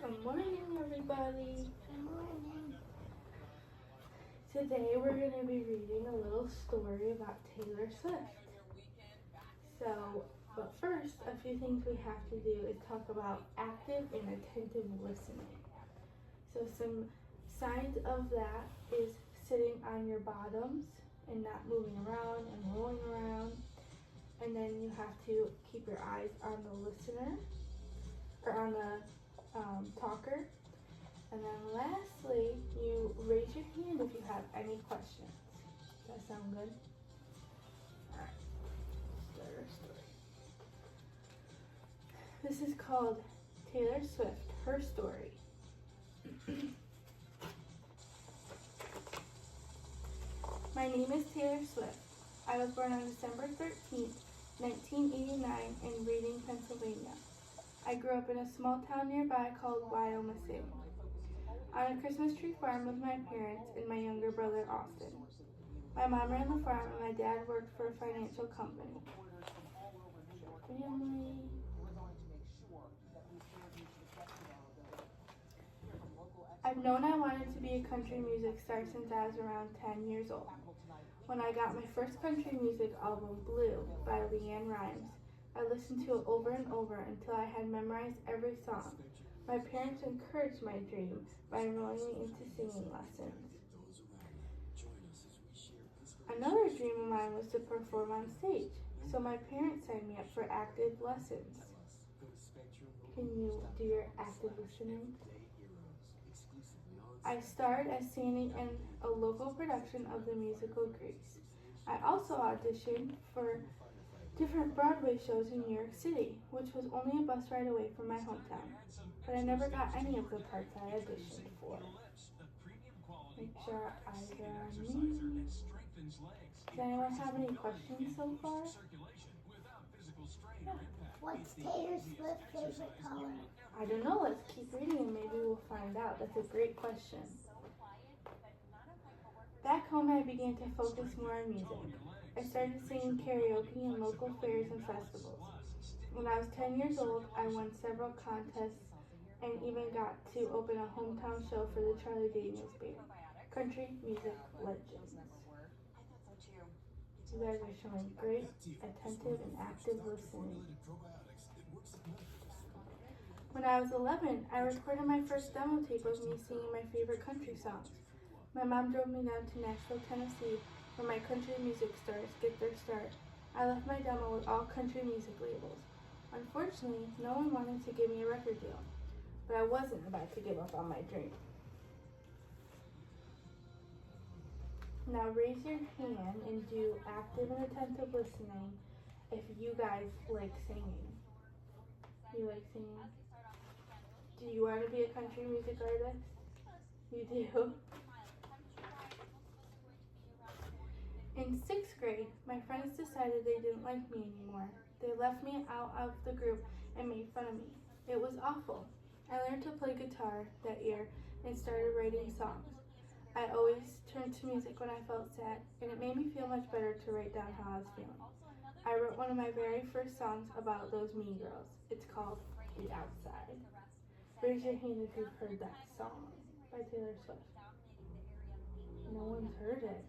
Good morning, everybody. Good morning. Today we're going to be reading a little story about Taylor Swift. But first, a few things we have to do is talk about active and attentive listening. So some signs of that is sitting on your bottoms and not moving around and rolling around. And then you have to keep your eyes on the listener or on the talker. And then lastly, you raise your hand if you have any questions. Does that sound good? Alright, start our story. This is called Taylor Swift, Her Story. My name is Taylor Swift. I was born on December 13th, 1989 in Reading, Pennsylvania. I grew up in a small town nearby called Wyomissing, on a Christmas tree farm with my parents and my younger brother Austin. My mom ran the farm and my dad worked for a financial company. I've known I wanted to be a country music star since I was around 10 years old. When I got my first country music album, Blue, by Leanne Rimes, I listened to it over and over until I had memorized every song. My parents encouraged my dream by enrolling me into singing lessons. Another dream of mine was to perform on stage, so my parents signed me up for active lessons. Can you do your active listening? I starred as Sandy in a local production of the musical Grease. I also auditioned for different Broadway shows in New York City, which was only a bus ride away from my hometown. But I never got any of the parts I auditioned for. Make sure our eyes are on me. Does anyone have any questions so far? Yeah. What's Taylor Swift's favorite color? I don't know. Let's keep reading and maybe we'll find out. That's a great question. Back home, I began to focus more on music. I started singing karaoke in local fairs and festivals. When I was 10 years old, I won several contests and even got to open a hometown show for the Charlie Daniels Band, Country Music Legends. You guys are showing great, attentive, and active listening. When I was 11, I recorded my first demo tape of me singing my favorite country songs. My mom drove me down to Nashville, Tennessee, where my country music stars get their start. I left my demo with all country music labels. Unfortunately, no one wanted to give me a record deal, but I wasn't about to give up on my dream. Now raise your hand and do active and attentive listening if you guys like singing. You like singing? Do you want to be a country music artist? You do? In 6th grade, my friends decided they didn't like me anymore. They left me out of the group and made fun of me. It was awful. I learned to play guitar that year and started writing songs. I always turned to music when I felt sad, and it made me feel much better to write down how I was feeling. I wrote one of my very first songs about those mean girls. It's called The Outside. Raise your hand if you've heard that song by Taylor Swift. No one's heard it.